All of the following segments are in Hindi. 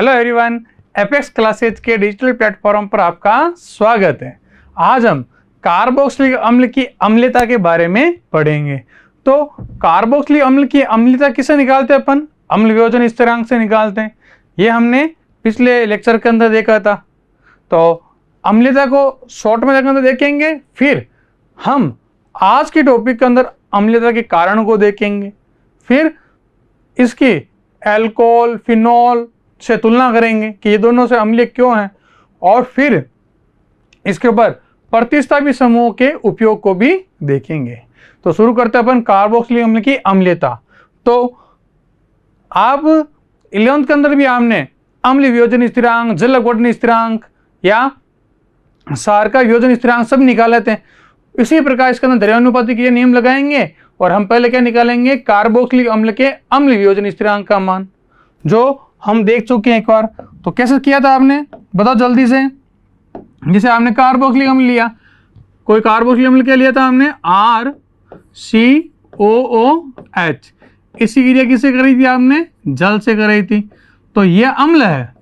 हेलो एवरीवन, एपेक्स क्लासेज के डिजिटल प्लेटफॉर्म पर आपका स्वागत है। आज हम कार्बोक्सिलिक अम्ल की अम्लता के बारे में पढ़ेंगे। तो कार्बोक्सिलिक अम्ल की अम्लता किससे निकालते हैं अपन? अम्ल वियोजन स्थिरांक से निकालते हैं। ये हमने पिछले लेक्चर के अंदर देखा था। तो अम्लता को शॉर्ट में अंदर देखेंगे, फिर हम आज के टॉपिक के अंदर अम्लता के कारण को देखेंगे, फिर इसकी अल्कोहल फिनॉल से तुलना करेंगे कि ये दोनों से अम्लीय क्यों हैं, और फिर इसके ऊपर प्रतिस्थापी समूह के उपयोग को भी देखेंगे। तो शुरू करते हैं अपन कार्बोक्सिलिक अम्ल की अम्लता। तो आप 11th के अंदर भी हमने अम्ल वियोजन स्थिरांक, जल अपघटन स्थिरांक या सार का वियोजन स्थिरांक सब निकाले थे। इसी प्रकार इसके अंदर द्रव्यानुपाती के नियम लगाएंगे और हम पहले क्या निकालेंगे? कार्बोक्सिलिक अम्ल के अम्ल वियोजन स्थिरांक का मान, जो हम देख चुके हैं एक बार। तो कैसे किया था आपने, बताओ जल्दी से। जैसे आपने कार्बोक्सिलिक अम्ल लिया, कोई कार्बोक्सिलिक अम्ल क्या लिया था हमने? RCOOH। इसी क्रिया किससे करी थी आपने? जल से कराई थी। तो ये अम्ल है।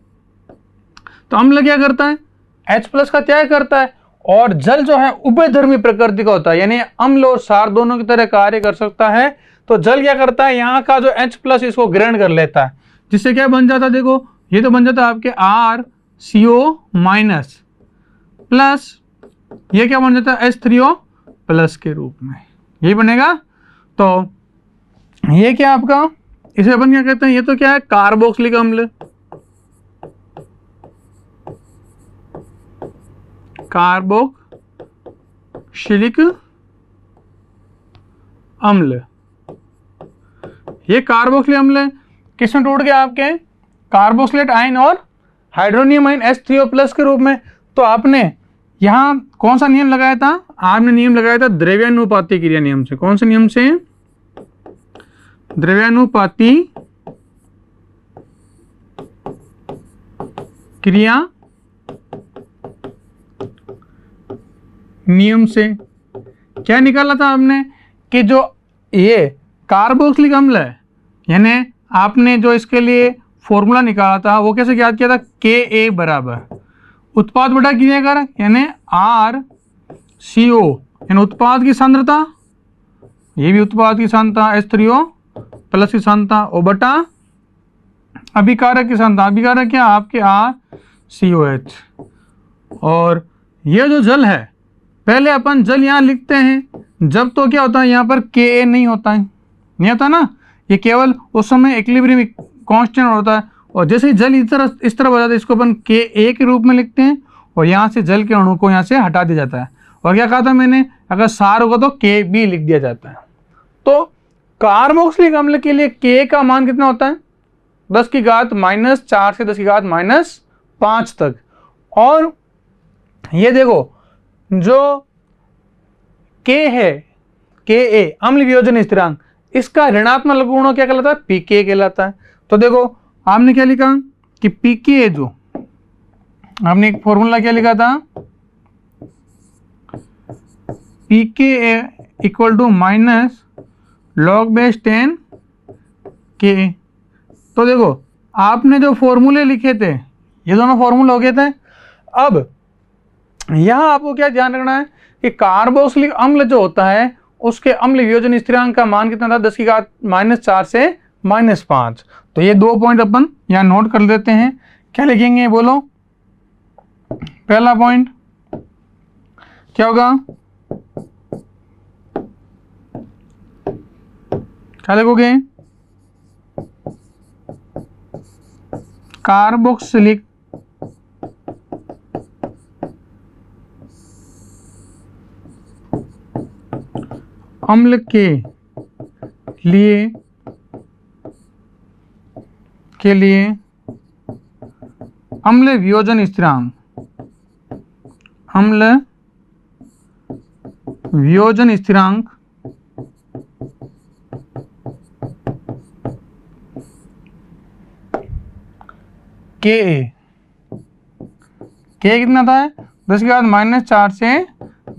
तो अम्ल क्या करता है? H+ का त्याग करता है, और जल जो है उभयधर्मी प्रकृति का होता है, यानी अम्ल और सार दोनों की तरह कार्य कर सकता है। तो जल क्या करता है? यहाँ का जो H+ इसको ग्रहण कर लेता है, जिससे क्या बन जाता है? देखो ये तो बन जाता है आपके RCO- प्लस ये क्या बन जाता है? H3O+ के रूप में यही बनेगा। तो ये क्या आपका, इसे अपन क्या कहते हैं? ये तो क्या है? कार्बोक्सिलिक अम्ल। कार्बोक्सिलिक अम्ल, ये कार्बोक्सिलिक अम्ल किसमें टूट गया? आपके कार्बोक्सिलेट आयन और हाइड्रोनियम आयन H3O+ के रूप में। तो आपने यहां कौन सा नियम लगाया था? आपने नियम लगाया था द्रव्यानुपाती क्रिया नियम से। कौन से नियम से? द्रव्यानुपाती क्रिया नियम से। क्या निकाला था आपने? कि जो ये कार्बोक्सिलिक अम्ल है, यानी आपने जो इसके लिए फॉर्मूला निकाला था वो कैसे याद किया था? Ka बराबर उत्पाद बटा क्रिया कारक, यानी RCO यानी उत्पाद की सांद्रता, ये भी उत्पाद की सांद्रता, H3O+ की सांद्रता, और बटा अभिकारक की सांद्रता। अभिकारक क्या? आपके RCOH। और ये जो जल है, पहले अपन जल यहाँ लिखते हैं जब तो क्या होता है? यहाँ पर Ka नहीं होता है, नहीं होता ना, ये केवल उस समय इक्विलिब्रियम कांस्टेंट होता है। और जैसे ही जल इस तरह हो जाता है, इसको अपन Ka के रूप में लिखते हैं, और यहाँ से जल के अणु को यहाँ से हटा दिया जाता है। और क्या कहा था मैंने? अगर सार होगा तो Kb लिख दिया जाता है। तो कार्बोक्सिलिक अम्ल के लिए Ka का मान कितना होता है? 10⁻⁻4 से 10⁻5 तक। और ये देखो जो K है, Ka अम्ल वियोजन स्थिरांक, इसका ऋणात्मक लघु गुणक क्या कहलाता है? Pk कहलाता है। तो देखो आपने क्या लिखा कि Pk, जो आपने एक फॉर्मूला क्या लिखा था? Pk = log/10 Ka। तो देखो आपने जो फॉर्मूले लिखे थे, ये दोनों फॉर्मूले हो गए थे। अब यहां आपको क्या ध्यान रखना है कि कार्बोक्सिलिक अम्ल जो होता है उसके अम्ल वियोजन स्थिरांक का मान कितना था? 10⁻⁻4 से -5। तो ये 2 पॉइंट अपन यहाँ नोट कर लेते हैं। क्या लिखेंगे बोलो? पहला पॉइंट क्या होगा? क्या लिखोगे? कार्बोक्सिलिक अम्ल के लिए अम्ल वियोजन स्थिरांक, अम्ल वियोजन स्थिरांक Ka कितना था? 10⁻⁻4 से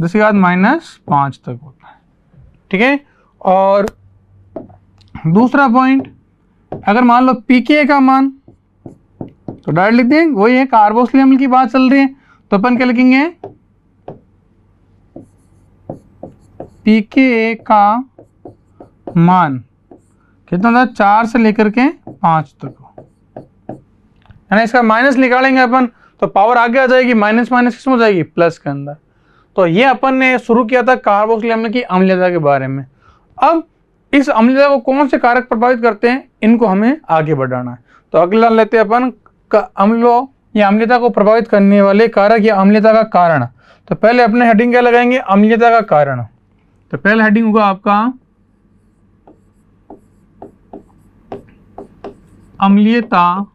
10⁻⁻5 तक होता है। ठीक है। और दूसरा पॉइंट, अगर मान लो पीके का मान तो डायरेक्ट लिख दें, वही है कार्बोक्सिलिक अम्ल की बात चल रही है, तो अपन क्या लिखेंगे pKa का मान कितना था 4 से लेकर के 5 तक, है ना। इसका माइनस निकालेंगे अपन तो पावर आगे आ जाएगी, माइनस माइनस किसमें हो जाएगी प्लस के अंदर। तो ये अपन ने शुरू किया था कार्बोक्सिलिक अम्ल की अम्लीयता के बारे में। अब इस अम्लीयता को कौन से कारक प्रभावित करते हैं, इनको हमें आगे बढ़ाना है। तो अगला लेते हैं अपन अम्लों या अम्लीयता को प्रभावित करने वाले कारक या अम्लीयता का कारण। तो पहले अपने हेडिंग क्या लगाएंगे, अम्लीयता का कारण। तो पहला हेडिंग होगा आपका अम्लीयता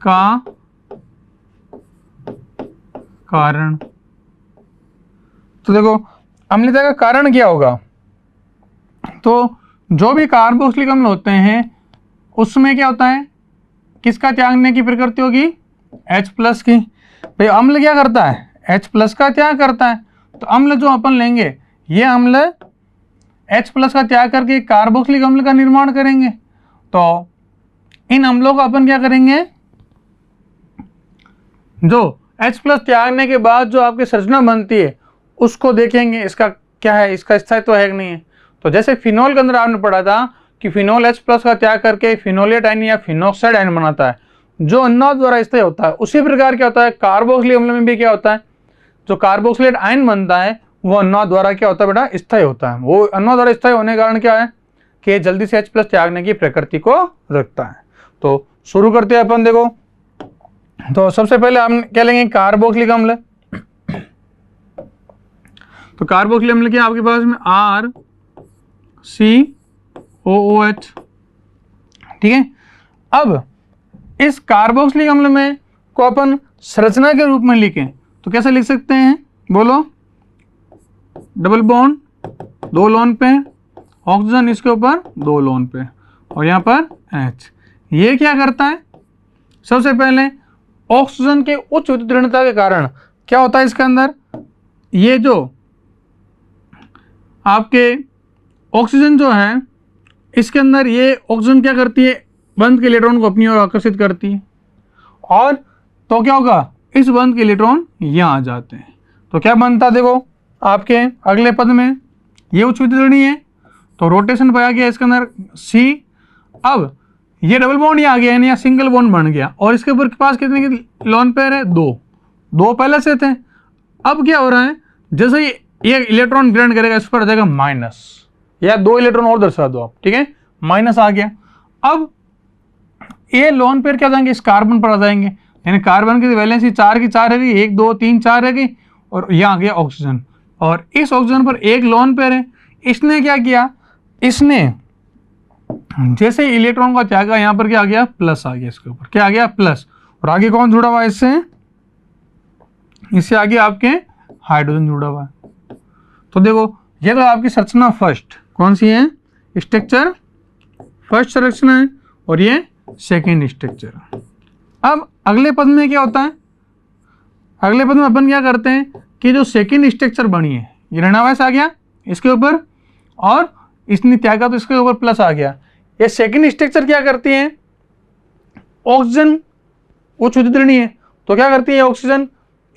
का कारण। तो देखो अम्लीयता का कारण क्या होगा, तो जो भी कार्बोक्सिलिक अम्ल होते हैं उसमें क्या होता है, किसका त्यागने की प्रकृति होगी, H+ की। भाई अम्ल क्या करता है, H+ का त्याग करता है। तो अम्ल जो अपन लेंगे ये अम्ल H+ का त्याग करके कार्बोक्सिलिक अम्ल का निर्माण करेंगे। तो इन अम्लों को अपन क्या करेंगे, जो H+ त्यागने के बाद जो आपकी संरचना बनती है उसको देखेंगे, इसका क्या है, इसका स्थायित्व है कि नहीं है। तो जैसे फिनोल के अंदर आपने पढ़ा था कि फिनोल H+ का त्याग करके फिनोलेट आयन या फिनोक्साइड आयन बनाता है, जो अन्नों द्वारा स्थायी होता है। उसी प्रकार क्या होता है कार्बोक्सिलिक अम्ल में भी क्या होता है, जो कार्बोक्सिलेट आयन बनता है वो अन्नों द्वारा क्या होता है बेटा, स्थायी होता है। वो अन्नों द्वारा स्थायी होने के कारण क्या है कि जल्दी से H+ त्यागने की प्रकृति को रखता है। तो शुरू करते हैं अपन, देखो तो सबसे पहले हम क्या लेंगे, कार्बोक्सिलिक अम्ल। तो कार्बोक्सिलिक अम्ल क्या आपके पास में RCOOH, ठीक है। अब इस कार्बोक्सिलिक अम्ल में को अपन संरचना के रूप में लिखें तो कैसे लिख सकते हैं, बोलो, डबल बॉन्ड 2 लोन पे, ऑक्सीजन इसके ऊपर 2 लोन पे और यहाँ पर H। ये क्या करता है, सबसे पहले ऑक्सीजन के उच्च विद्युतीयता के कारण क्या होता है इसके अंदर, ये जो आपके ऑक्सीजन जो है इसके अंदर ये ऑक्सीजन क्या करती है, बंध के इलेक्ट्रॉन को अपनी ओर आकर्षित करती है, और तो क्या होगा, इस बंध के इलेक्ट्रॉन यहाँ आ जाते हैं। तो क्या बनता है, देखो आपके अगले पद में ये उच्च विद्युतीय है तो रोटेशन पाया गया इसके अंदर C। अब ये डबल बॉन्ड यहाँ आ गया या सिंगल बॉन्ड बन गया, और इसके ऊपर के पास कितने की लोन पेयर है, 2 पहले से थे। अब क्या हो रहा है, जैसे ये इलेक्ट्रॉन ग्रहण करेगा इस पर आ जाएगा माइनस, या 2 इलेक्ट्रॉन और दर्शा दो आप, ठीक है, माइनस आ गया। अब ये लोन पेयर क्या जाएंगे, इस कार्बन पर आ जाएंगे, यानी कार्बन की वैलेंसी 4 की 4 रहेगी, 1 2 3 4 रहेगी, और यहाँ आ गया ऑक्सीजन, और इस ऑक्सीजन पर एक लोन पेयर है। इसने क्या किया, इसने जैसे इलेक्ट्रॉन का त्यागा यहाँ पर क्या आ गया, प्लस आ गया, इसके ऊपर क्या आ गया, प्लस, और आगे कौन जुड़ा हुआ है इससे आगे आपके हाइड्रोजन जुड़ा हुआ है। तो देखो ये तो आपकी संरचना फर्स्ट कौन सी है, स्ट्रक्चर फर्स्ट संरचना है, और ये सेकेंड स्ट्रक्चर। अब अगले पद में क्या होता है, अगले पद में अपन क्या करते हैं कि जो सेकेंड स्ट्रक्चर बनी है, ये ऋणावेश आ गया इसके ऊपर, और इसने त्यागा तो इसके ऊपर प्लस आ गया। ये सेकेंड स्ट्रक्चर क्या करती है, ऑक्सीजन उच्च विद्युतीय है तो क्या करती है ऑक्सीजन,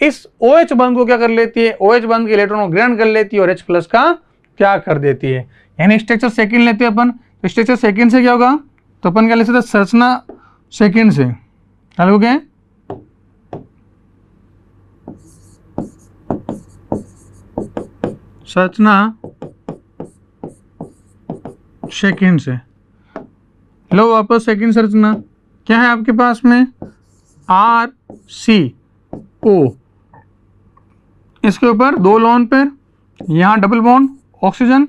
इस OH बंध को क्या कर लेती है, OH बंध के इलेक्ट्रॉन को ग्रहण कर लेती है और H+ का त्याग कर देती है, यानी स्ट्रक्चर सेकेंड लेते हैं अपन। तो स्ट्रक्चर सेकेंड से क्या होगा, तो अपन क्या ले सकते हैं, संरचना सेकेंड से क्या लोगे, संरचना सेकेंड से लो वापस। सेकेंड संरचना क्या है आपके पास में, RCO, इसके ऊपर 2 लोन पेयर, यहाँ डबल बॉन्ड ऑक्सीजन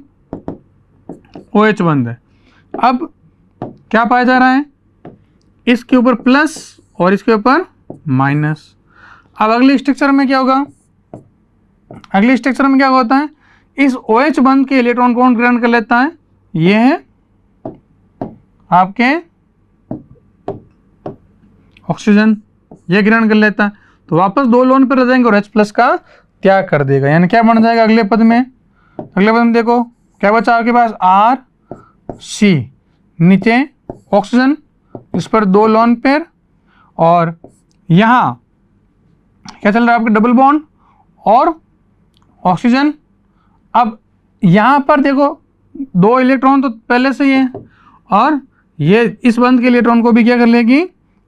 OH बंद है। अब क्या पाया जा रहा है, इसके ऊपर प्लस और इसके ऊपर माइनस। अब अगले स्ट्रक्चर में क्या होगा, अगले स्ट्रक्चर में क्या होता है, इस OH बंध के इलेक्ट्रॉन कौन ग्रहण कर लेता है, ये है आपके ऑक्सीजन, ये ग्रहण कर लेता है। तो वापस 2 लोन पर रह जाएंगे और H+ का त्याग कर देगा, यानी क्या बन जाएगा अगले पद में, अगले पद में देखो क्या बचा आपके पास, RC, नीचे ऑक्सीजन इस पर 2 लोन पेयर, और यहाँ क्या चल रहा है आपका डबल बॉन्ड और ऑक्सीजन। अब यहाँ पर देखो 2 इलेक्ट्रॉन तो पहले से ही है, और ये इस बंध के इलेक्ट्रॉन को भी क्या कर लेगी,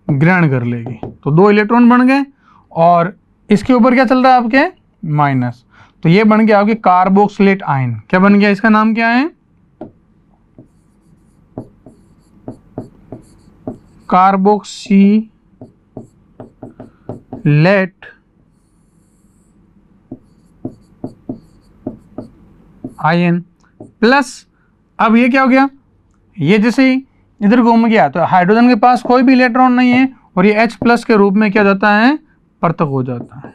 ग्रहण कर लेगी। तो 2 इलेक्ट्रॉन बन गए, और इसके ऊपर क्या चल रहा है आपके, माइनस। तो ये बन गया आपके कार्बोक्सिलेट आयन। क्या बन गया, इसका नाम क्या है, कार्बोक्सिलेट आयन प्लस। अब ये क्या हो गया, ये जैसे ही इधर घूम गया तो हाइड्रोजन के पास कोई भी इलेक्ट्रॉन नहीं है, और ये H प्लस के रूप में क्या जाता है, पृथक हो जाता है।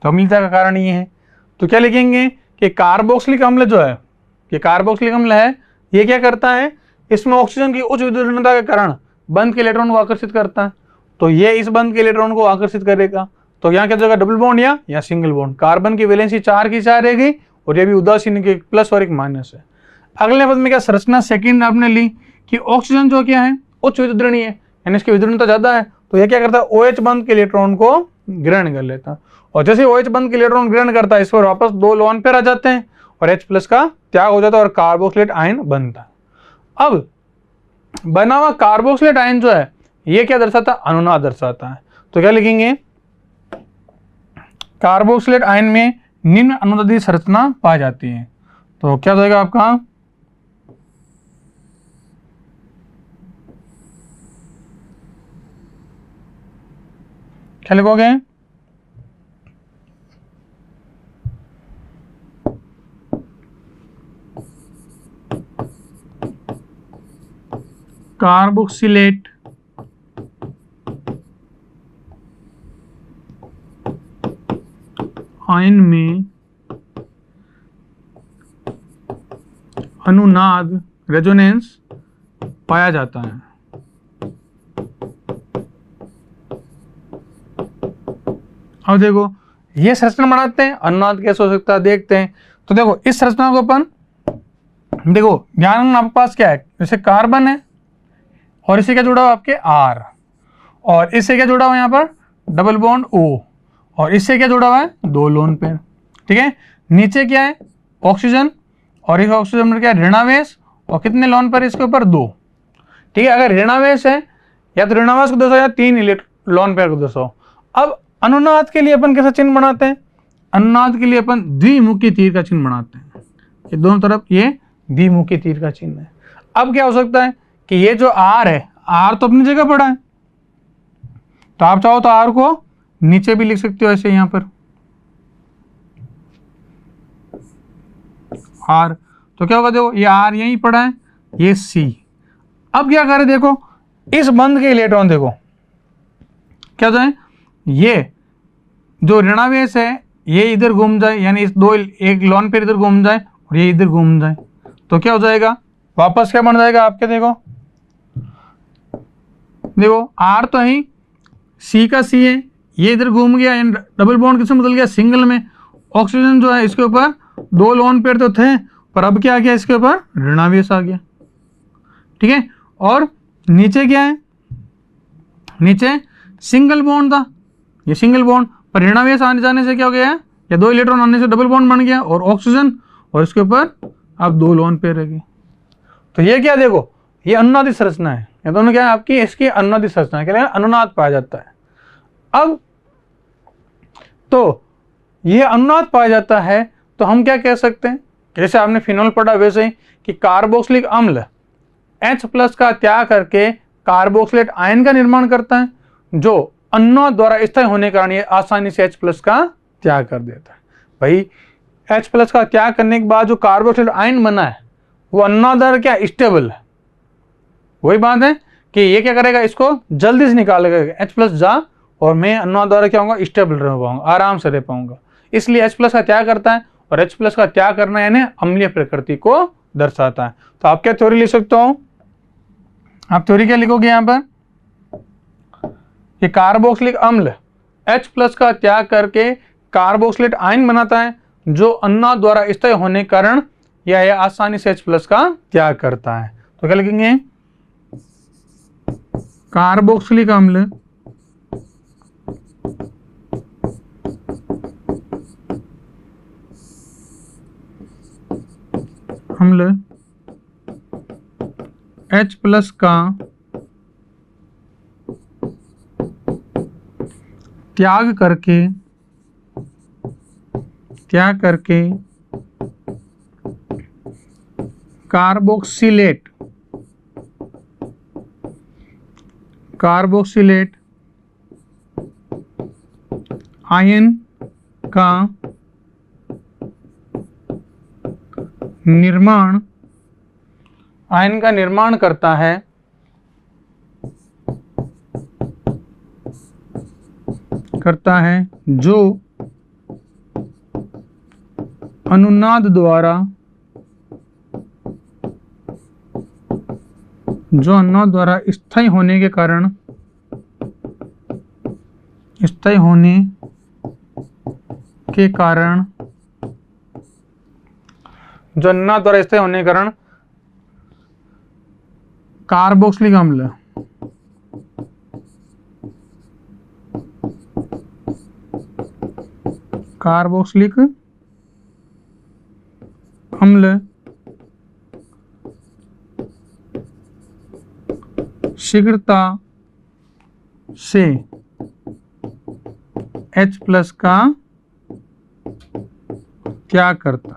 तो अम्लता का कारण ये है। तो क्या लिखेंगे कि कार्बोक्सिलिक अम्ल जो है, ये कार्बोक्सिलिक अम्ल है, ये क्या करता है, इसमें ऑक्सीजन की उच्च विद्युतीयता के कारण बंध के इलेक्ट्रॉन को आकर्षित करता है। तो ये इस बंध के इलेक्ट्रॉन को आकर्षित करेगा। तो यहाँ क्या जगह डबल बॉन्ड या सिंगल बॉन्ड। कार्बन की वैलेंसी 4 की 4 रहेगी, और ये भी उदासीन के प्लस और एक माइनस है। अगले पद में क्या संरचना सेकंड आपने ली कि ऑक्सीजन जो क्या है, उच्च विद्युतीय है, यानी इसकी विद्युतीयता ज्यादा है। तो ये क्या करता है, OH बंध के इलेक्ट्रॉन को ग्रहण कर लेता है, और जैसे OH बंध के इलेक्ट्रॉन ग्रहण करता है, इस पर वापस 2 लोन पेयर आ जाते हैं, और H प्लस का त्याग हो जाता है, और कार्बोक्सिलेट आयन बनता है। अब बना हुआ कार्बोक्सिलेट आयन जो है, ये क्या दर्शाता है, अनुनाद दर्शाता है। तो क्या लिखेंगे, कार्बोक्सिलेट आयन में निम्न अनुनादीय संरचना पाई जाती है। तो क्या हो जाएगा आपका, क्या लिखोगे, कार्बोक्सिलेट आयन में अनुनाद रेजोनेंस पाया जाता है। अब देखो ये संरचना बनाते हैं, अनुनाद कैसे हो सकता है देखते हैं। तो देखो इस संरचना को अपन देखो, ध्यान आपके पास क्या है, जैसे कार्बन है, और इससे क्या जुड़ा हुआ आपके R, और इससे क्या जुड़ा हुआ यहाँ पर डबल बॉन्ड O, और इससे क्या जुड़ा हुआ है 2 लोन पेयर। ठीक है, नीचे क्या है ऑक्सीजन, और इस ऑक्सीजन में क्या है ऋणावेश, और कितने लोन पेयर इसके ऊपर 2। ठीक है, अगर ऋणावेश है या तो ऋणावेश को दर्शाओ या 3 लोन पेयर को दर्शाओ। अब अनुनाद के लिए अपन कैसा चिन्ह बनाते हैं, अनुनाद के लिए अपन द्विमुखी तीर का चिन्ह बनाते हैं। ये दोनों तरफ ये द्विमुखी तीर का चिन्ह है। अब क्या हो सकता है कि ये जो R है, R तो अपनी जगह पड़ा है, तो आप चाहो तो R को नीचे भी लिख सकते हो ऐसे, यहां पर R। तो क्या होगा, देखो ये R यहीं पड़ा है, ये C। अब क्या करें, देखो इस बंध के इलेक्ट्रॉन देखो क्या जाए, ये जो ऋणावेश है ये इधर घूम जाए, यानी इस 2 एक लोन पेयर इधर घूम जाए और ये इधर घूम जाए, तो क्या हो जाएगा, वापस क्या बन जाएगा आपके, देखो R तो है, C का C है, ये इधर घूम गया, यानी डबल बॉन्ड किसमें बदल गया, सिंगल में। ऑक्सीजन जो है इसके ऊपर 2 लोन पेयर तो थे, पर अब क्या आ गया, इसके ऊपर ऋणावेश आ गया। ठीक है, और नीचे क्या है, नीचे सिंगल बॉन्ड था, ये सिंगल बॉन्ड पर ऋणावेश आने जाने से क्या हो गया है, या 2 इलेक्ट्रॉन आने से डबल बॉन्ड बन गया, और ऑक्सीजन, और इसके ऊपर अब 2 लोन पेयर रह गए। तो ये क्या, देखो ये अनुनादी संरचना है, ये दोनों क्या है आपकी, इसकी अनुनादी संरचना के लिए अनुनाद पाया जाता है। अब तो ये अनुनाद पाया जाता है, तो हम क्या कह सकते हैं, जैसे आपने फिनोल पढ़ा वैसे ही कि कार्बोक्सिलिक अम्ल H प्लस का त्याग करके कार्बोक्सिलेट आयन का निर्माण करता है, जो अनुनाद द्वारा स्थायी होने के कारण ये आसानी से H प्लस का त्याग कर देता है। भाई H प्लस का त्याग करने के बाद जो कार्बोक्सिलेट आयन बना है वो अनुनाद द्वारा क्या स्टेबल है। वही बात है कि ये क्या करेगा, इसको जल्दी से निकालेगा, H प्लस जा, और मैं अनुनाद द्वारा क्या होगा, स्टेबल रह पाऊंगा, आराम से रह पाऊंगा। इसलिए H प्लस का त्याग करता है, और H प्लस का त्याग करना यानी अम्लीय प्रकृति को दर्शाता है। तो आप क्या थ्योरी लिख सकते हो, आप थ्योरी क्या लिखोगे यहाँ पर, कि कार्बोक्सिलिक अम्ल H प्लस का त्याग करके कार्बोक्सिलेट आयन बनाता है, जो अनुनाद द्वारा स्थायी होने के कारण यह आसानी से H प्लस का त्याग करता है। तो क्या लिखेंगे, कार्बोक्सिलिक अम्ल H+ का त्याग करके कार्बोक्सिलेट आयन का निर्माण करता है जो अनुनाद द्वारा स्थायी होने के कारण कार्बोक्सिलिक अम्ल शीघ्रता से H+ का त्याग करता।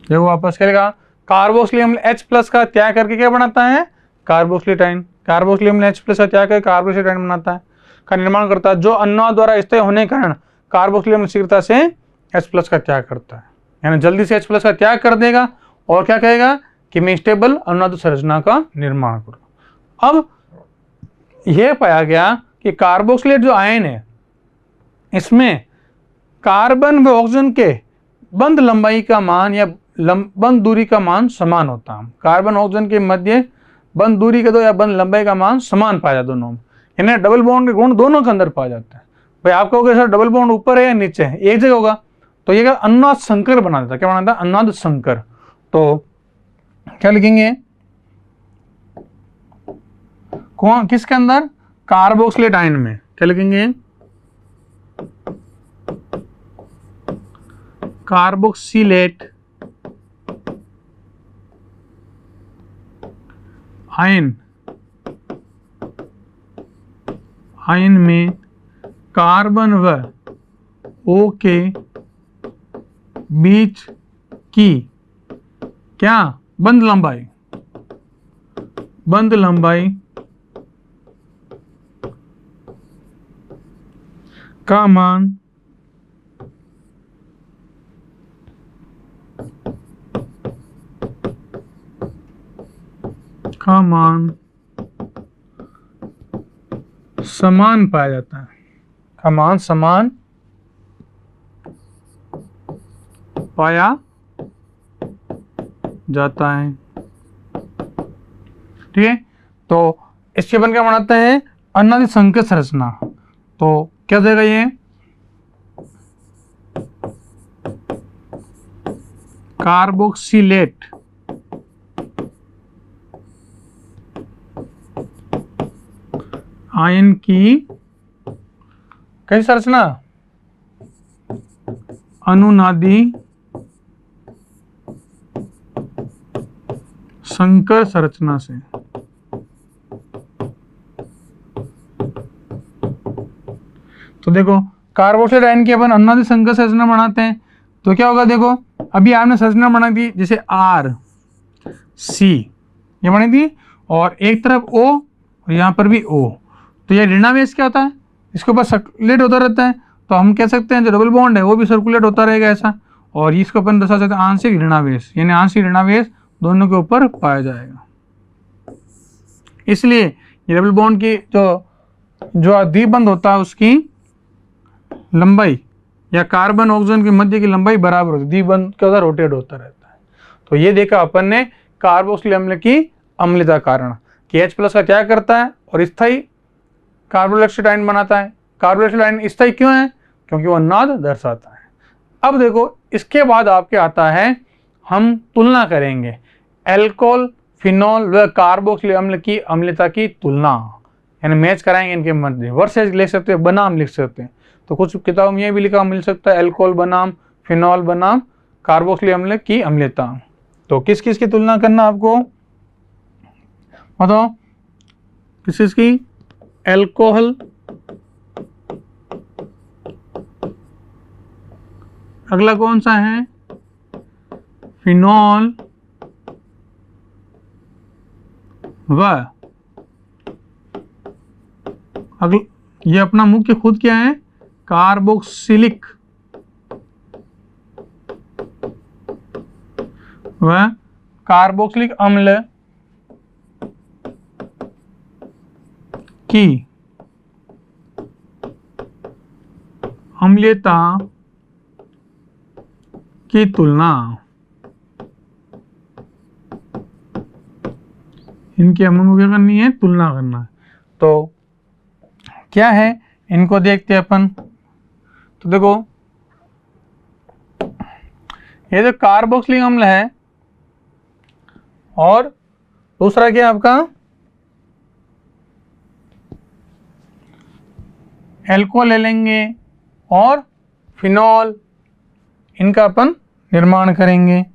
देखो वापस करेगा, कार्बोक्सिलिक अम्ल H+ का त्याग करके क्या बनाता है? कार्बोक्सिलेटाइन। कार्बोक्सिलिक अम्ल H+ का त्याग करके कार्बोक्सिलेटाइन बनाता है, का निर्माण करता है, जो अनुनाद द्वारा स्थायी होने के कारण कार्बोक्सिलिक अम्ल शीघ्रता से H+ का त्याग करता है, यानी जल्दी से H+ का त्याग कर देगा और क्या कहेगा कि मैं स्टेबल अनुनाद संरचना का निर्माण करूँ। अब यह पाया गया कि कार्बोक्सिलेट जो आयन है इसमें कार्बन व ऑक्सीजन के बंध लंबाई का मान या बंध दूरी का मान समान होता है। कार्बन ऑक्सीजन के मध्य बंध दूरी के दो या बंध लंबाई का मान समान पाया दोनों में, यानी डबल बॉन्ड के गुण दोनों के अंदर पाया जाता है। भाई आप कहोगे सर डबल बॉन्ड ऊपर है या नीचे है? एक जगह होगा, तो ये अनुनाद संकर बना देता है। क्या बनाता है? अनुनाद संकर। तो क्या लिखेंगे कौन किसके अंदर? कार्बोक्सिलेट आयन में। क्या लिखेंगे? कार्बोक्सिलेट आयन में कार्बन व O के बीच की क्या बंध लंबाई का मान समान पाया जाता है। का मान समान पाया जाता है। ठीक है, तो इसके अपन क्या बनाते हैं? अनुनादी संकर संरचना। तो क्या देगा ये? कार्बोक्सिलेट आयन की कैसी संरचना? अनुनादी संकर संरचना से। तो देखो कार्बोक्सिलेट आयन की अपन अनुनादी संकर संरचना बनाते हैं तो क्या होगा? देखो अभी आपने संरचना बना दी, जैसे RC ये बनी थी और एक तरफ O और यहाँ पर भी O, तो ये ऋणावेश क्या होता है? इसके ऊपर सर्कुलेट होता रहता है, तो हम कह सकते हैं जो डबल बॉन्ड है वो भी सर्कुलेट होता रहेगा ऐसा, और इसको अपन दर्शा सकते हैं आंशिक ऋणावेश, यानी आंशिक ऋणावेश दोनों के ऊपर पाया जाएगा। इसलिए ये डबल बॉन्ड की जो द्विबंध होता है उसकी लंबाई या कार्बन ऑक्सीजन के मध्य की लंबाई बराबर होती है, द्विबंध क्या होता है? रोटेट होता रहता है। तो ये देखा अपन ने कार्बोक्सिलिक अम्ल की अम्लता कारण कि H+ का त्याग करता है और स्थायी कार्बोक्सिलेट आयन बनाता है। कार्बोक्सिलेट आयन स्थायी क्यों है? क्योंकि वो अनुनाद दर्शाता है। अब देखो इसके बाद आपके आता है हम तुलना करेंगे एल्कोहल, फिनॉल व कार्बोक्सिलिक अम्ल की अम्लता की तुलना, यानी मैच कराएंगे इनके मध्य। वर्सेज लिख सकते हैं, बनाम लिख सकते हैं। तो कुछ किताबों में ये भी लिखा मिल सकता है एल्कोहल बनाम फिनॉल बनाम कार्बोक्सिलिक अम्ल की अम्लता। तो किस किस की तुलना करना आपको बताओ, किस किस की? एल्कोहल, अगला कौन सा है? फिनॉल व अगला ये अपना मुख्य खुद क्या है? कार्बोक्सिलिक व कार्बोक्सिलिक अम्ल की अम्लता की तुलना, इनकी हम क्या करनी है? तुलना करना है। तो क्या है, इनको देखते हैं अपन। तो देखो ये जो कार्बोक्सिलिक अम्ल है और दूसरा क्या है आपका? एल्कोहल ले लेंगे और फिनॉल, इनका अपन निर्माण करेंगे।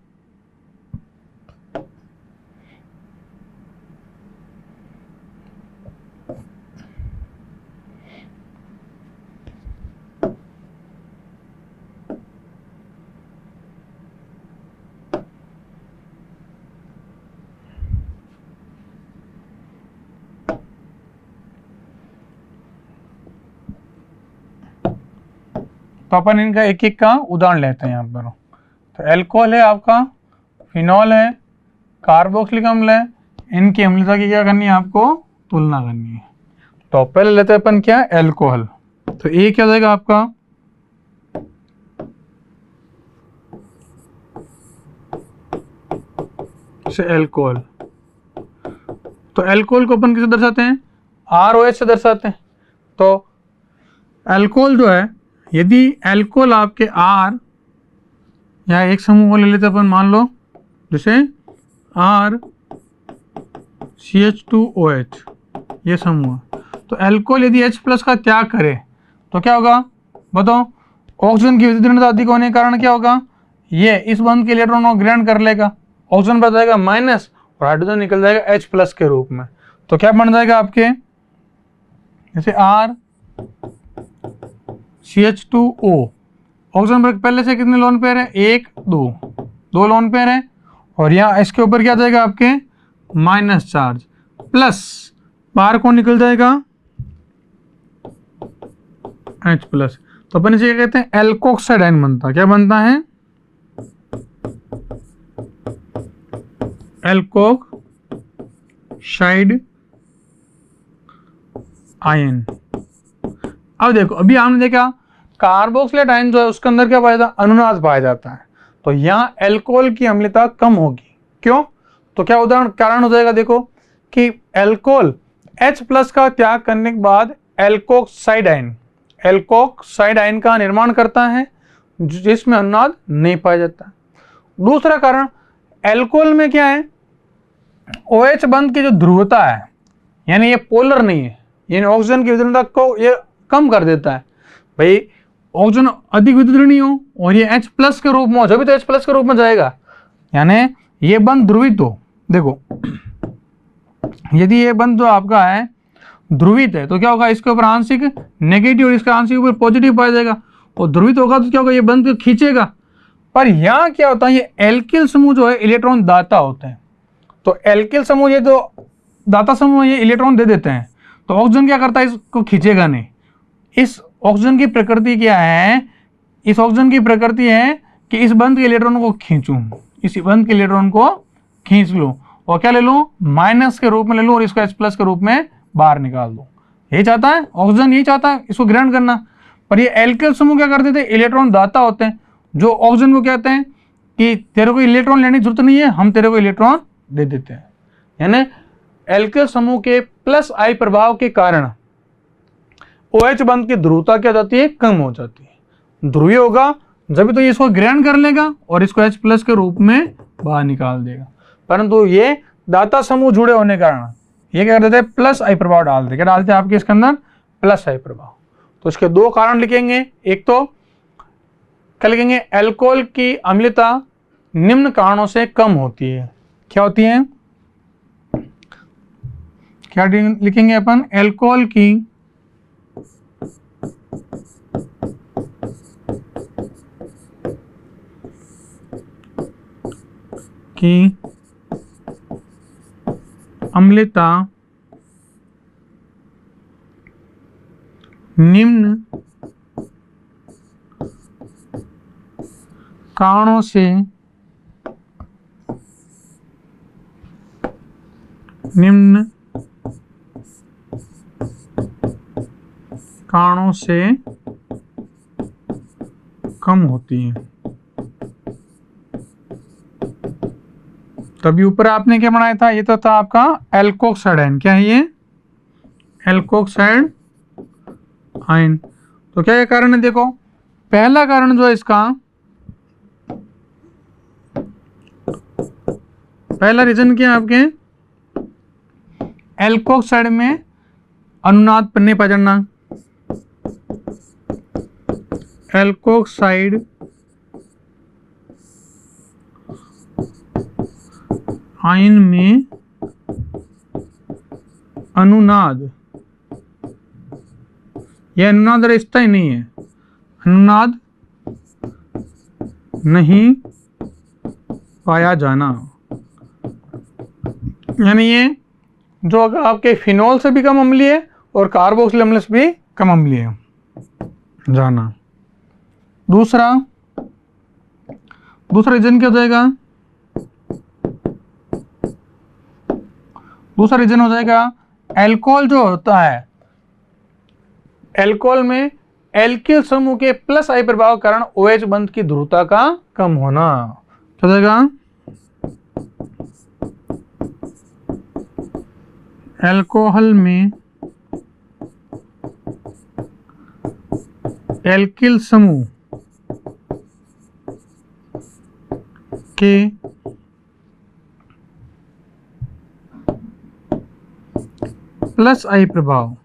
तो अपन इनका एक एक का उदाहरण लेते हैं यहाँ पर। तो एल्कोहल है आपका, फिनॉल है, कार्बोक्सिलिक अम्ल है, इनकी अम्लता की क्या करनी है? आपको तुलना करनी है। तो पहले लेते हैं अपन क्या? एल्कोहल। तो ये क्या हो जाएगा आपका? एल्कोहल। तो एल्कोहल को अपन किसे दर्शाते हैं? ROH से दर्शाते हैं। तो एल्कोहल जो है, यदि एल्कोहल आपके R या एक समूह को ले लेते अपन, मान लो जैसे RCH2OH ये समूह। तो एल्कोहल यदि H+ का त्याग करे तो क्या होगा बताओ? ऑक्सीजन की विद्युत अधिक होने के कारण क्या होगा? ये इस बंध के इलेक्ट्रॉन को ग्रहण कर लेगा, ऑक्सीजन बढ़ जाएगा माइनस और हाइड्रोजन निकल जाएगा H+ के रूप में। तो क्या बन जाएगा आपके? जैसे RCH2O, ऑक्सीजन पर पहले से कितने लोन पेयर है? 1 2 2 लोन पेयर है, और यहाँ इसके ऊपर क्या जाएगा आपके? माइनस चार्ज, प्लस बाहर कौन निकल जाएगा? H+। तो अपन इसे क्या कहते हैं? एल्कोक्साइड आयन बनता है। क्या बनता है? Alkoxide ion. अब देखो, अभी हमने देखा कार्बोक्सिलेट आयन जो है उसके अंदर क्या पाया जाता है? अनुनाद पाया जाता है। तो यहाँ एल्कोहल की अम्लता कम होगी। क्यों? तो क्या उदाहरण कारण हो जाएगा? देखो कि एल्कोहल H+ का त्याग करने के बाद एल्कोक्साइड आयन का निर्माण करता है जिसमें अनुनाद नहीं पाया जाता। दूसरा कारण, एल्कोहल में क्या है? OH बंध की जो ध्रुवता है, यानी ये पोलर नहीं है, यानी ऑक्सीजन की विद्युतता को ये कम कर देता है। भाई ऑक्सीजन अधिक विद्युत हो और ये H+ के रूप में हो, जब तो H+ के रूप में जाएगा, यानी ये बंध ध्रुवित हो। देखो यदि ये बंध जो आपका है ध्रुवित है तो क्या होगा? इसके ऊपर आंशिक नेगेटिव और इसका आंशिक ऊपर पॉजिटिव पाया जाएगा, और ध्रुवित होगा तो क्या होगा? ये बंध को खींचेगा। पर यहाँ क्या होता है? ये एल्किल समूह जो है इलेक्ट्रॉन दाता होते हैं। तो एल्किल समूह, ये जो दाता समूह ये इलेक्ट्रॉन दे देते हैं, तो ऑक्सीजन क्या करता है? इसको खींचेगा नहीं। इस ऑक्सीजन की प्रकृति क्या है? इस ऑक्सीजन की प्रकृति है कि इस बंध के इलेक्ट्रॉन को खींचूं, इस बंध के इलेक्ट्रॉन को खींच लो और क्या ले लो? माइनस के रूप में ले लो और इसको H+ के रूप में बाहर निकाल दो। यही चाहता है ऑक्सीजन, यही चाहता है इसको ग्रहण करना। पर ये एल्किल समूह क्या करते थे? इलेक्ट्रॉन दाता होते हैं, जो ऑक्सीजन को कहते हैं कि तेरे को इलेक्ट्रॉन लेने की जरूरत नहीं है, हम तेरे को इलेक्ट्रॉन दे देते हैं। यानी एल्किल समूह के +I प्रभाव के कारण OH बंध की ध्रुवता क्या जाती है? कम हो जाती है। ध्रुवीय होगा जब तो ये इसको ग्रहण कर लेगा और इसको H+ के रूप में बाहर निकाल देगा। परंतु ये दाता समूह जुड़े होने के कारण ये क्या कर देते हैं, प्लस आई प्रभाव डालते हैं। क्या डालते हैं आपके इसके अंदर, प्लस आई प्रभाव। तो इसके दो कारण लिखेंगे, एक तो क्या लिखेंगे, अल्कोहल की अम्लता निम्न कारणों से कम होती है। क्या होती है, क्या लिखेंगे अपन, अल्कोहल की अम्लता निम्न कारणों से कम होती है। तभी ऊपर आपने क्या बनाया था, ये तो था आपका एल्कोक्साइड आयन। क्या है ये, एल्कोक्साइड आयन। तो क्या ये कारण है, देखो पहला कारण जो है इसका, पहला रीजन क्या है आपके, एल्कोक्साइड में अनुनाद नहीं पकड़ना। एल्कोक्साइड आयन में अनुनाद, यह अनुनाद रिश्ता ही नहीं है, अनुनाद नहीं पाया जाना। यानी ये जो आपके फिनॉल से भी कम अम्लीय है और कार्बोक्सिलिक अम्ल से भी कम अम्लीय है जाना। दूसरा रीजन क्या हो जाएगा, दूसरा रीजन हो जाएगा अल्कोहल जो होता है, अल्कोहल में एल्किल समूह के प्लस आई प्रभाव के कारण OH बंध की ध्रुवता का कम होना। क्या हो जाएगा, अल्कोहल में एल्किल समूह के प्लस आई प्रभाव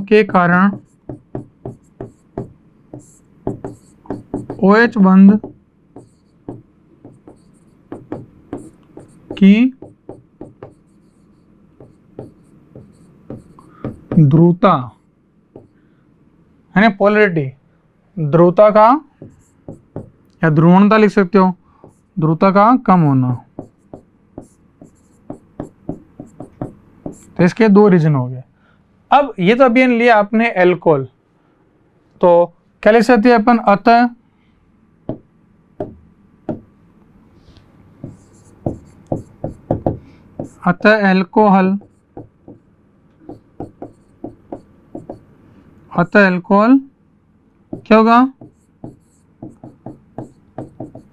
के कारण OH बंध की ध्रुवता है ना, पोलरिटी, ध्रुवता का या ध्रुवणता लिख सकते हो, ध्रुवता का कम होना। तो इसके दो रीजन हो गए। अब ये तो अभी लिया आपने एल्कोहल, तो क्या लिख सकते हैं अपन, अतः अल्कोहल क्या होगा,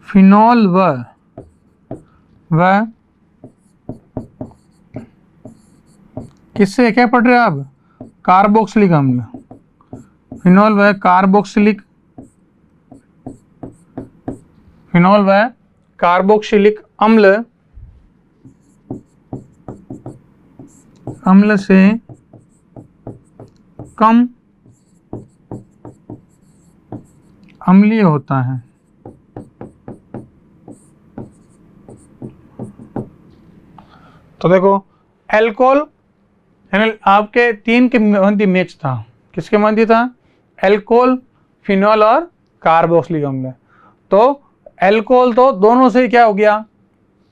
फिनॉल व किससे क्या पढ़ रहे हो आप, कार्बोक्सिलिक अम्ल, फिनॉल व कार्बोक्सिलिक अम्ल से कम अम्लीय होता है। तो देखो अल्कोहल आपके तीन के मध्य मैच था, किसके मध्य था, अल्कोहल, फिनॉल और कार्बोक्सिलिक अम्ल। तो अल्कोहल तो दोनों से क्या हो गया,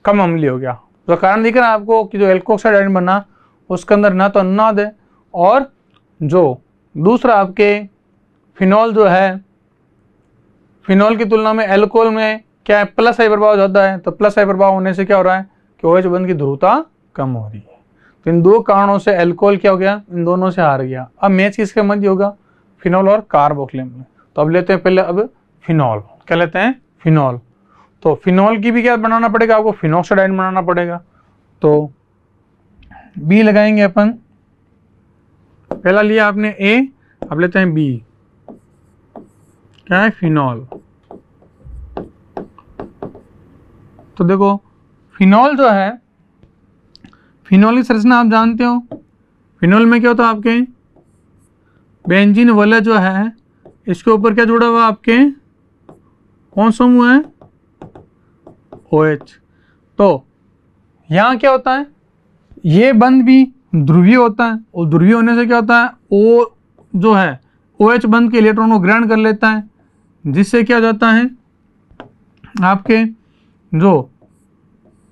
कम अम्लीय हो गया। तो कारण दिख रहा है आपको कि जो एल्कोक्साइड आयन बना उसके अंदर ना तो अनुनाद है, और जो दूसरा आपके फिनॉल जो है, फिनॉल की तुलना में अल्कोहल में क्या है, प्लस आई प्रभाव ज़्यादा है। तो प्लस आई प्रभाव होने से क्या हो रहा है कि OH बंध की ध्रुवता कम हो रही है। तो इन दो कारणों से अल्कोहल क्या हो गया, इन दोनों से हार गया। अब मैच किसके मध्य होगा, फिनॉल और कार्बोक्सिलिक अम्ल। तो अब लेते हैं पहले अब फिनॉल, क्या लेते हैं, फिनॉल। तो फिनॉल की भी क्या बनाना पड़ेगा आपको, फिनॉक्साइड आयन बनाना पड़ेगा। तो बी लगाएंगे अपन, पहला लिया आपने ए, अब लेते हैं बी, क्या है फिनॉल। तो देखो फिनॉल जो है, फिनॉल की संरचना आप जानते हो। फिनॉल में क्या होता है आपके, बेंजीन वाला जो है इसके ऊपर क्या जुड़ा हुआ आपके, कौन सा समूह है, OH। तो यहाँ क्या होता है, ये बंध भी ध्रुवीय होता है, और ध्रुवीय होने से क्या होता है, O जो है OH बंध के इलेक्ट्रॉन को ग्रहण कर लेता है, जिससे क्या हो जाता है आपके जो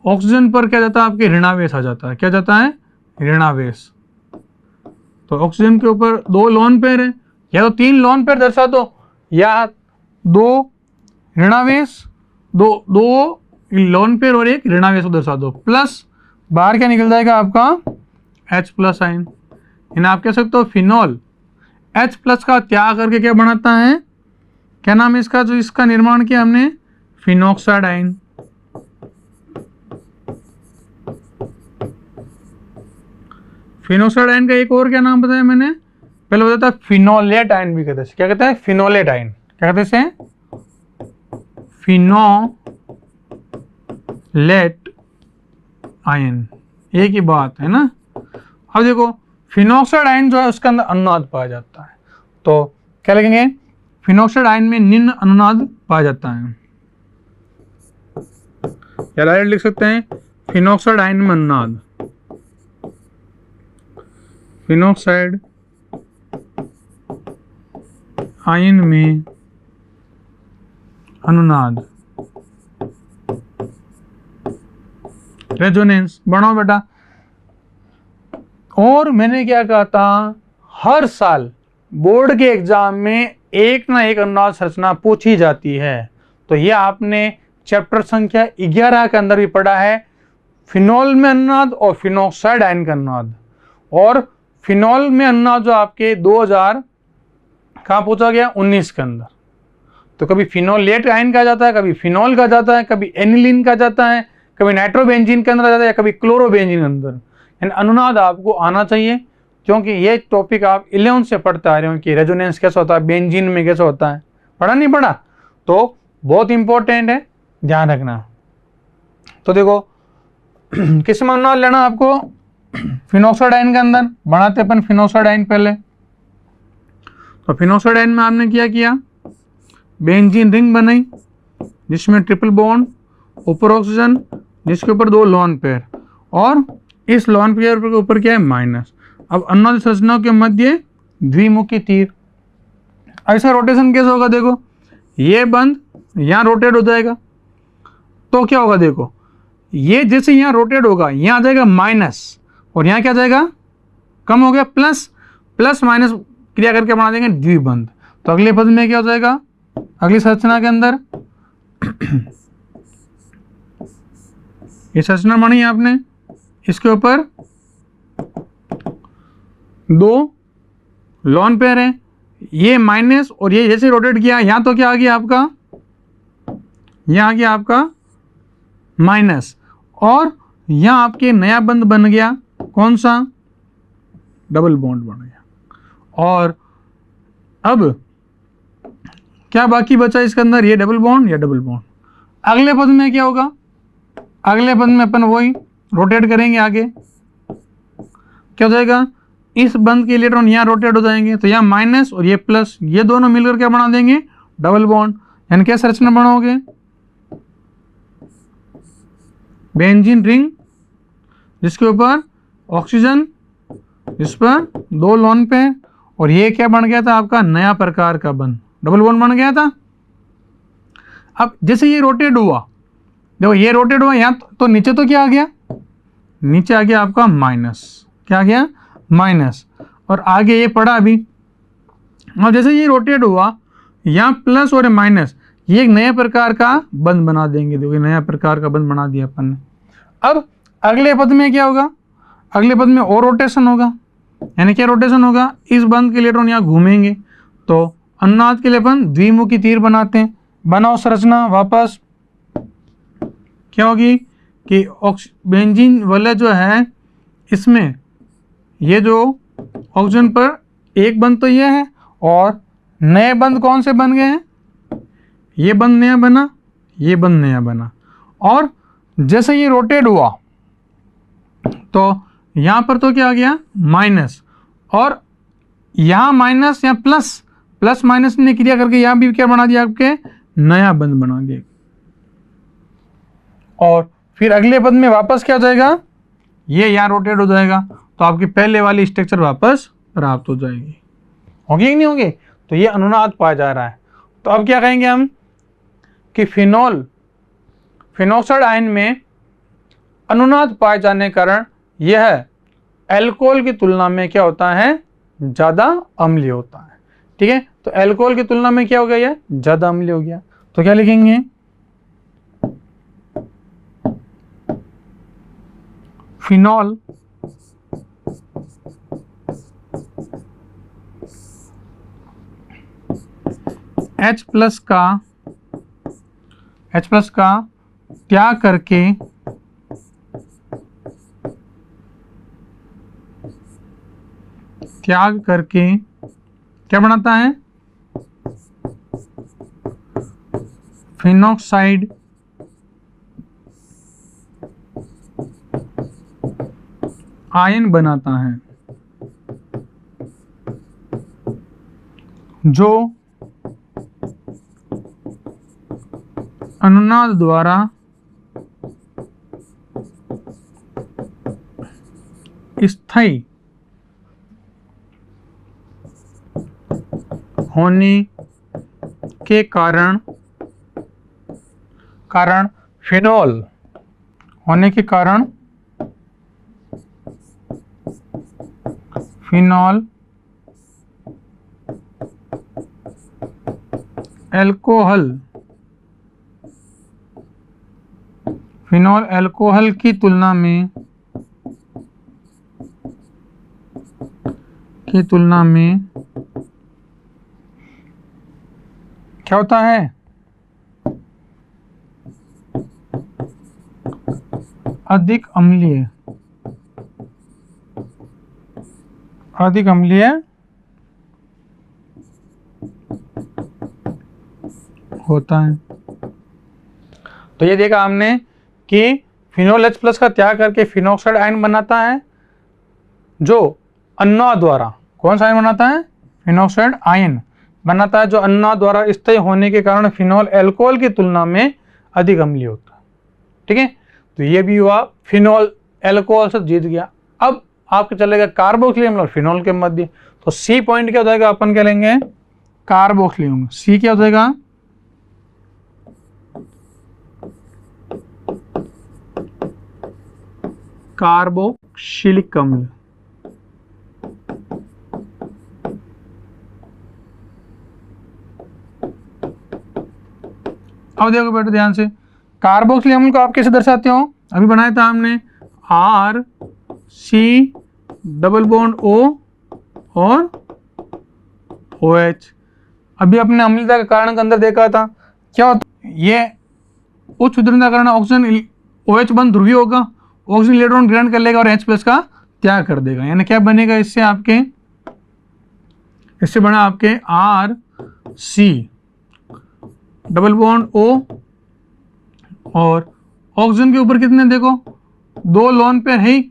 ऑक्सीजन पर क्या जाता है आपके ऋणावेश आ जाता है। क्या जाता है, ऋणावेश। तो ऑक्सीजन के ऊपर 2 लोन पेयर है, या तो 3 लोन पेयर दर्शा दो, या 2 ऋणावेश, दो लोन पेयर और 1 ऋणावेश को दर्शा दो, प्लस बाहर क्या निकल जाएगा आपका H+ आयन। यानी आप कह सकते हो फिनॉल H+ का त्याग करके क्या बनाता है, क्या नाम है इसका, जो इसका निर्माण किया हमने, फिनॉक्साइड आयन। फिनॉक्साइड आयन का एक और क्या नाम बताया मैंने, पहले बताया था फिनोलेट आयन भी कहते हैं। क्या कहते हैं, फिनोलेट आयन। क्या कहते हैं, फिनोलेट आयन, एक ही बात है ना। अब देखो फिनॉक्साइड आयन जो है उसके अंदर अनुनाद पाया जाता है, तो क्या लिखेंगे, फिनॉक्साइड आयन में निम्न अनुनाद पाया जाता है, या डायरेक्ट लिख सकते हैं फिनॉक्साइड आयन में अनुनाद, फिनॉक्साइड आयन में अनुनाद, रेजोनेंस बनाओ बेटा। और मैंने क्या कहा था, हर साल बोर्ड के एग्जाम में एक ना एक अनुनाद संरचना पूछी जाती है। तो ये आपने चैप्टर संख्या 11 के अंदर भी पढ़ा है, फिनॉल में अनुनाद और फिनॉक्साइड आयन का अनुनाद। और फिनॉल में अनुनाद जो आपके 2000 कहाँ पूछा गया, 19 के अंदर। तो कभी फिनोलेट आयन कहा जाता है, कभी फिनॉल कहा जाता है, कभी एनिलीन कहा जाता है, कभी नाइट्रोबेंजीन के अंदर आ जाता है, या कभी क्लोरोबेंजीन के अंदर। यानी अनुनाद आपको आना चाहिए, क्योंकि ये टॉपिक आप 11 से पढ़ते आ रहे हो कि रेजोनेंस कैसा होता है, बेंजीन में कैसा होता है, पढ़ा नहीं पढ़ा, तो बहुत इंपॉर्टेंट है, ध्यान रखना। तो देखो किस में अनुनाद लेना आपको, फिनॉक्साइड आयन के अंदर बनाते अपन फिनॉक्साइड आयन पहले। तो फिनॉक्साइड आयन में आपने क्या किया, बेंजीन रिंग बनाई जिसमें ट्रिपल बॉन्ड, ऊपर ऑक्सीजन जिसके ऊपर 2 लोन पेयर, और इस लोन पेयर के ऊपर क्या है माइनस। अब अनुनाद संरचनाओं के मध्य द्विमुखी तीर। ऐसा रोटेशन कैसे होगा, देखो ये बंद यहाँ रोटेट हो जाएगा, तो क्या होगा, देखो ये जैसे यहाँ रोटेट होगा यहाँ आ जाएगा माइनस, और यहाँ क्या जाएगा, कम हो गया प्लस, प्लस माइनस क्रिया करके बना देंगे द्विबंध। तो अगले पद में क्या हो जाएगा, अगली संरचना के अंदर ये संरचना बनी आपने, इसके ऊपर 2 लोन पेयर है, ये माइनस, और ये जैसे रोटेट किया यहाँ तो क्या आ गया आपका, यहाँ आ गया आपका माइनस, और यहाँ आपके नया बंध बन गया, कौन सा, डबल बॉन्ड बन गया। और अब क्या बाकी बचा इसके अंदर, ये डबल बॉन्ड या डबल बॉन्ड। अगले पद में क्या होगा, अगले पद में अपन वही रोटेट करेंगे आगे, क्या हो जाएगा, इस बंध के इलेक्ट्रॉन यहाँ रोटेट हो जाएंगे, तो यहाँ माइनस और ये प्लस, ये दोनों मिलकर क्या बना देंगे, डबल बॉन्ड। यानी क्या संरचना बनाओगे, बेंजीन रिंग जिसके ऊपर ऑक्सीजन, इस पर 2 लोन पे, और ये क्या बन गया था आपका नया प्रकार का बंध, डबल बॉन्ड बन गया था। अब जैसे ये रोटेट हुआ, देखो ये रोटेट हुआ यहाँ, तो नीचे तो क्या आ गया, नीचे आ गया आपका माइनस, क्या आ गया माइनस, और आगे ये पड़ा अभी। अब जैसे ये रोटेट हुआ यहाँ प्लस और माइनस, ये एक नए प्रकार का बंध बना देंगे। देखो नया प्रकार का बंध बना दिया अपन ने। अब अगले पद में क्या होगा, अगले पद में और रोटेशन होगा, यानी क्या रोटेशन होगा, इस बंध के इलेक्ट्रॉन यहाँ घूमेंगे, तो अनुनाद के लिए अपन द्विमुखी तीर बनाते हैं। बनाओ संरचना वापस, क्या होगी कि बेंजीन वाला जो है इसमें ये जो ऑक्सीजन पर एक बंध तो ये है, और नए बंध कौन से बन गए हैं? ये बंध नया बना, ये बंध नया बना। और जैसे ये रोटेट हुआ तो यहां पर तो क्या आ गया? माइनस, और यहां माइनस या प्लस, प्लस माइनस ने क्रिया करके यहां भी क्या बना दिया? आपके नया बंध बना दिया। और फिर अगले पद में वापस क्या हो जाएगा? ये यहां रोटेट हो जाएगा, तो आपकी पहले वाली स्ट्रक्चर वापस प्राप्त हो जाएगी। होगी कि नहीं होगी? तो ये अनुनाद पाया जा रहा है। तो अब क्या कहेंगे हम कि फिनोक्साइड आयन में अनुनाद पाए जाने के कारण यह एल्कोहल की तुलना में क्या होता है? ज्यादा अम्लीय होता है। ठीक है, तो एल्कोहल की तुलना में क्या हो गया? ये ज्यादा अम्लीय हो गया। तो क्या लिखेंगे? फिनॉल H प्लस का त्याग करके क्या बनाता है? फिनॉक्साइड आयन बनाता है, जो अनुनाद द्वारा स्थायी होने के कारण फिनॉल होने के कारण फिनॉल अल्कोहल की तुलना में क्या होता है? अधिक अम्लीय होता है। तो ये देखा हमने कि फिनोल H प्लस का त्याग करके फिनॉक्साइड आयन बनाता है, जो अनुनाद द्वारा, कौन सा आयन बनाता है? फिनॉक्साइड आयन बनाता है, जो अनुनाद द्वारा स्थायी होने के कारण फिनॉल अल्कोहल की तुलना में अधिक अम्लीय होता है। ठीक है, तो ये भी हुआ, फिनॉल अल्कोहल से जीत गया। अब आपके चलेगा कार्बोक्सिलिक अम्ल और फिनॉल के मध्य। तो सी पॉइंट क्या हो जाएगा? अपन क्या लेंगे? कार्बोक्सिलिक अम्ल। सी क्या हो जाएगा? कार्बोक्सिलिक अम्ल। अब देखो बेटा ध्यान से, कार्बोक्सिलिक अम्ल को आप कैसे दर्शाते हो? अभी बनाया था हमने R C double bond O और OH। अभी अपने अम्लता के कारण के अंदर देखा था क्या होता? ये उच्च उद्दीपनता के कारण ऑक्सीजन OH बंध ध्रुवीय होगा, ऑक्सीजन इलेक्ट्रॉन ग्रहण कर लेगा और H प्लस का त्याग कर देगा। यानी क्या बनेगा? इससे बना आपके R C double bond O, और ऑक्सीजन के ऊपर कितने देखो? 2 लोन पेयर है,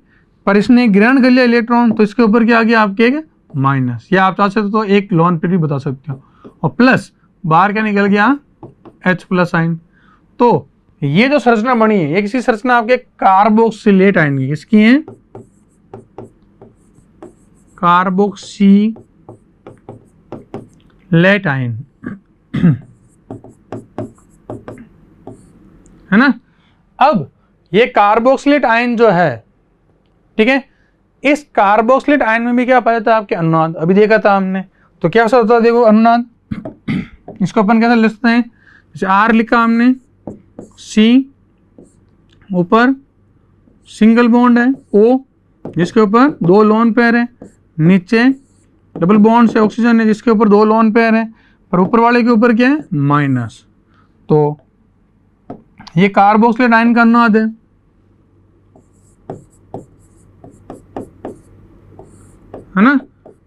पर इसने ग्रहण कर लिया इलेक्ट्रॉन, तो इसके ऊपर क्या आ गया? आपके माइनस, या आप चाह सकते हो तो एक लोन पेयर भी बता सकते हो, और प्लस बाहर क्या निकल गया? H plus ion. तो ये जो संरचना बनी है, ये किसी संरचना आपके कार्बोक्सिलेट आयन की, किसकी है? कार्बोक्सिलेट आयन है ना। अब ये कार्बोक्सिलेट आयन जो है, ठीक है, इस कार्बोक्सिलेट आयन में भी क्या पाया जाता है? आपके अनुनाद। अभी देखा था हमने, तो क्या होता है? देखो अनुनाद, इसको अपन कैसे लिखते हैं? जैसे R लिखा हमने, C ऊपर सिंगल बॉन्ड है O जिसके ऊपर 2 लोन पेयर है, नीचे डबल बॉन्ड से ऑक्सीजन है जिसके ऊपर 2 लोन पेयर है, पर ऊपर वाले के ऊपर क्या है? माइनस। तो ये कार्बोक्सिलेट आयन का अनुनाद है। है ना।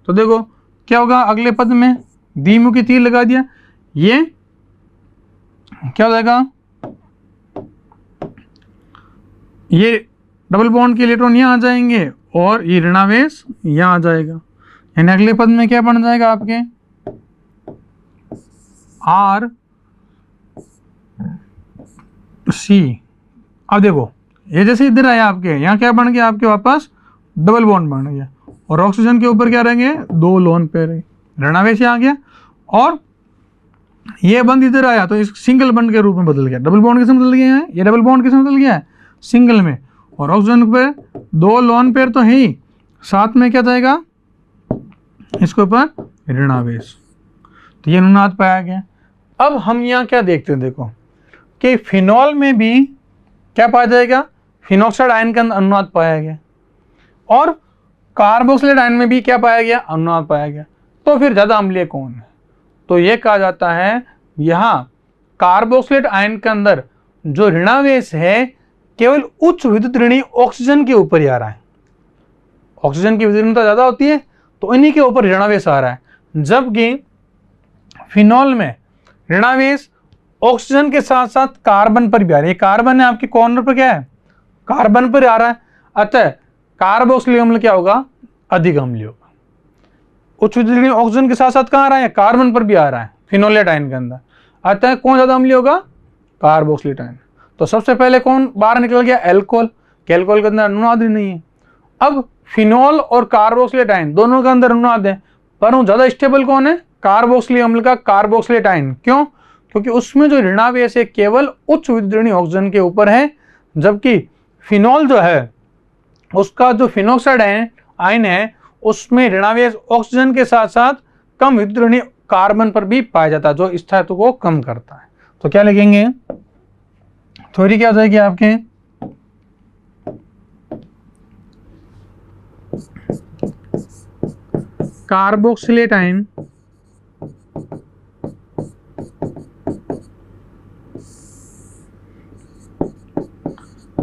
तो देखो क्या होगा, अगले पद में द्विमुखी तीर लगा दिया, ये क्या हो जाएगा, ये डबल बॉन्ड के इलेक्ट्रॉन यहाँ आ जाएंगे और ये ऋणावेश यहाँ आ जाएगा, यानी अगले पद में क्या बन जाएगा आपके आर सी। अब देखो ये जैसे इधर आया आपके, यहाँ क्या बन गया आपके वापस डबल बॉन्ड बन गया, और ऑक्सीजन के ऊपर क्या रहेंगे 2 लोन पेयर, ऋणावेश आ गया, और ये बंद इधर आया तो इस सिंगल बंड के रूप में बदल गया, डबल बॉन्ड किसमें बदल गया है, ये डबल बॉन्ड किसमें बदल गया है, सिंगल में, और ऑक्सीजन पे 2 लोन पेयर तो है ही, साथ में क्या जाएगा इसके ऊपर ऋणावेश, तो ये अनुनाद पाया गया। अब हम यहाँ क्या देखते हैं, देखो कि फिनॉल में भी क्या पाया जाएगा, फिनॉक्साइड आयन का अनुनाद पाया गया, और कार्बोक्सिलेट आयन में भी क्या पाया गया, अनुनाद पाया गया। तो फिर ज़्यादा अम्लीय कौन है, तो ये कहा जाता है यहाँ कार्बोक्सिलेट आयन के अंदर जो ऋणावेश है केवल उच्च विद्युत ऋणी ऑक्सीजन के ऊपर ही आ रहा है, ऑक्सीजन की विद्युत ऋणता ज़्यादा होती है तो इन्हीं के ऊपर ऋणावेश आ रहा है, जबकि फिनॉल में ऋणावेश ऑक्सीजन के साथ साथ कार्बन पर भी आ रहा है, कार्बन है आपके कॉर्नर पर क्या है, कार्बन पर आ रहा है, अतः कार्बोक्सिलिक अम्ल क्या होगा, अधिक अम्लीय होगा। उच्च विद्युत ऋणी ऑक्सीजन के साथ साथ कहाँ आ रहा है, कार्बन पर भी आ रहा है फिनोलेट आयन के अंदर, अतः कौन ज्यादा अम्लीय होगा, कार्बोक्सिलेट आयन। तो सबसे पहले कौन बाहर निकल गया, एल्कोहल, एल्कोहल के अंदर अनुनाद ही नहीं है। अब फिनॉल और कार्बोक्सिलेट आयन दोनों के अंदर अनुनाद है, पर ज्यादा स्टेबल कौन है, कार्बोक्सिलिक अम्ल का कार्बोक्सिलेट आयन, क्यों, क्योंकि उसमें जो ऋणावेश है केवल उच्च विद्युत ऋणी ऑक्सीजन के ऊपर है, जबकि फिनॉल जो है उसका जो फिनॉक्साइड आयन है उसमें ऋणावेश ऑक्सीजन के साथ साथ कम विद्युत ऋणी कार्बन पर भी पाया जाता है, जो स्थायित्व को कम करता है। तो क्या लिखेंगे, थ्योरी क्या हो जाएगी आपके, कार्बोक्सिलेट आयन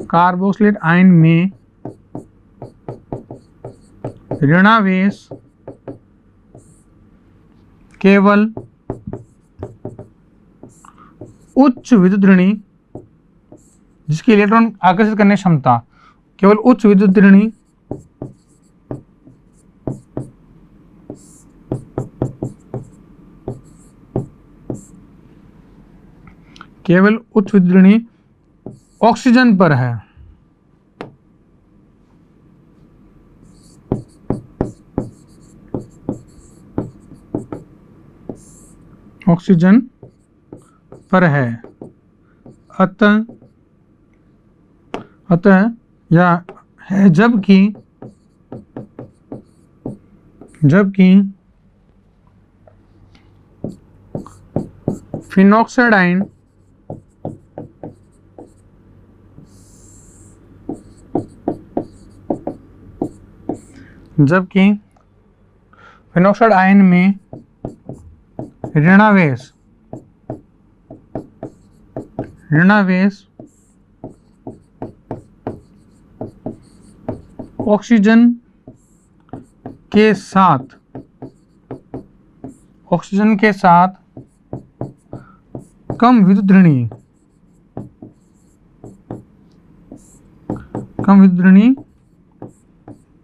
कार्बोक्सिलेट आयन में ऋणावेश केवल उच्च विद्युत ऋणी, जिसकी इलेक्ट्रॉन आकर्षित करने की क्षमता केवल उच्च विद्युत ऋणी केवल उच्च विद्युत ऋणी ऑक्सीजन पर है, ऑक्सीजन पर है, अतः या है, जबकि फिनॉक्साइड आयन में ऋणावेश ऑक्सीजन के साथ कम विद्युत ऋणी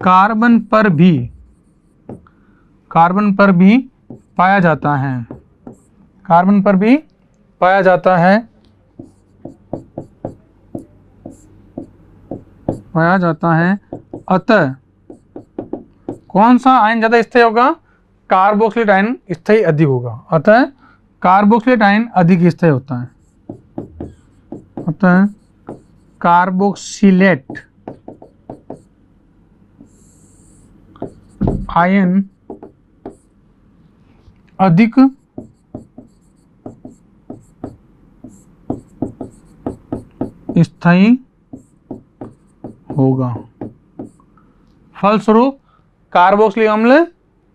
कार्बन पर भी पाया जाता है, अतः कौन सा आयन ज्यादा स्थायी होगा, कार्बोक्सिलेट आयन स्थायी अधिक होगा, अतः कार्बोक्सिलेट आयन अधिक स्थायी होता है, अतः कार्बोक्सिलेट आयन अधिक स्थायी होगा, फलस्वरूप कार्बोक्सिलिक अम्ल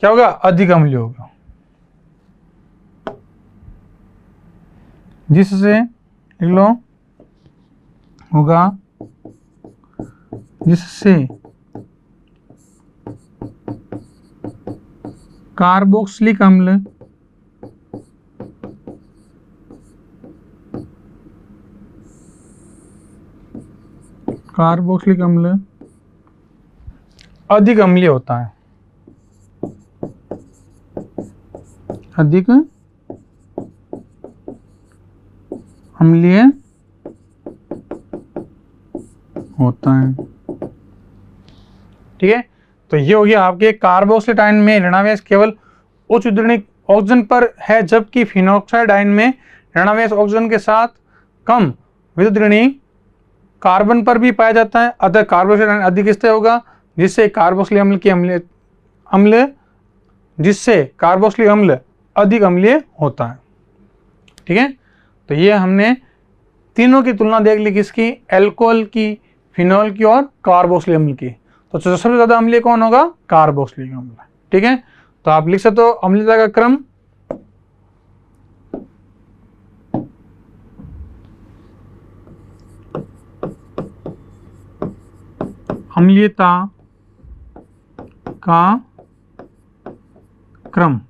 क्या होगा, अधिक अम्लीय होगा, जिससे लिख लो होगा, जिससे कार्बोक्सिलिक अम्ल, कार्बोक्सिलिक अम्ल अधिक अम्लीय होता है, अधिक अम्लीय होता है। ठीक है, तो ये हो गया आपके कार्बोक्सिलिक आयन में ऋणावेश केवल उच्च विद्युतीय ऑक्सीजन पर है, जबकि फिनोक्साइड आयन में ऋणावेश ऑक्सीजन के साथ कम विद्युतीय कार्बन पर भी पाया जाता है। अतः कार्बोक्सिलिक आयन अधिक स्थिर होगा, जिससे कार्बोक्सिलिक अम्ल अधिक अम्लीय होता है। ठीक है, तो ये हमने तीनों की तुलना देख ली, किसकी, एल्कोहल की, फिनॉल की और कार्बोक्सिलिक अम्ल की। तो सबसे ज्यादा अम्लीय कौन होगा, कार्बोक्सिलिक अम्ल। ठीक है, तो आप लिख सकते हो अम्लीयता का क्रम, अम्लीयता का क्रम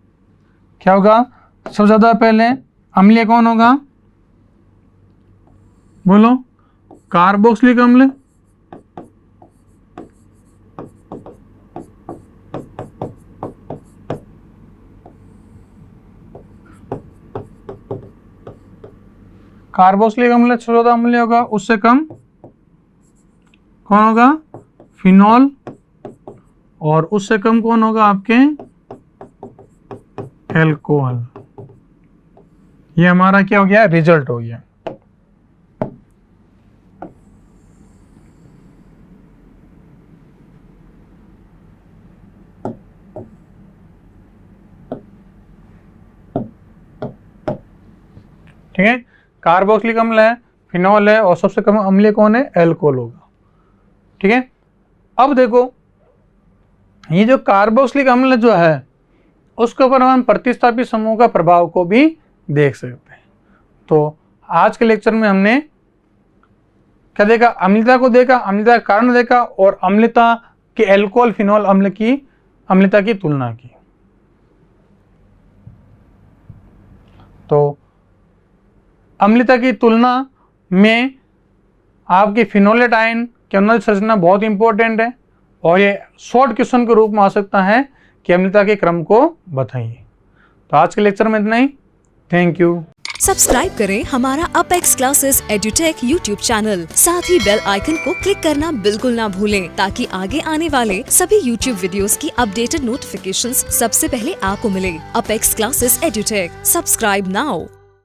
क्या होगा, सबसे ज्यादा पहले अम्लीय कौन होगा, बोलो, कार्बोक्सिलिक अम्ल, कार्बोक्सिलिक अम्ल सबसे ज्यादा अम्लीय होगा, उससे कम कौन होगा, फिनॉल, और उससे कम कौन होगा आपके, एल्कोहल। ये हमारा क्या हो गया, रिजल्ट हो गया। ठीक है, कार्बोक्सिलिक अम्ल है, फिनॉल है, और सबसे कम अम्लीय कौन है, एल्कोहल होगा। ठीक है, अब देखो ये जो कार्बोक्सिलिक अम्ल जो है उसके ऊपर हम प्रतिस्थापित समूह का प्रभाव को भी देख सकते हैं। तो आज के लेक्चर में हमने क्या देखा, अम्लता को देखा, अम्लता का कारण देखा, और अम्लता के एल्कोहल फिनॉल अम्ल की अम्लता की तुलना की। तो अम्लता की तुलना में आपके फिनोलेट आयन के अम्ल संरचना बहुत इंपॉर्टेंट है, और ये शॉर्ट क्वेश्चन के रूप में आ सकता है कि अम्लता के क्रम को बताइए। तो आज के लेक्चर में इतना ही, थैंक यू। सब्सक्राइब करें हमारा Apex classes Edutech YouTube channel, साथ ही बेल आइकन को क्लिक करना बिल्कुल ना भूलें, ताकि आगे आने वाले सभी यूट्यूब वीडियोस की अपडेटेड नोटिफिकेशंस सबसे पहले आपको मिले। Apex classes Edutech, subscribe now.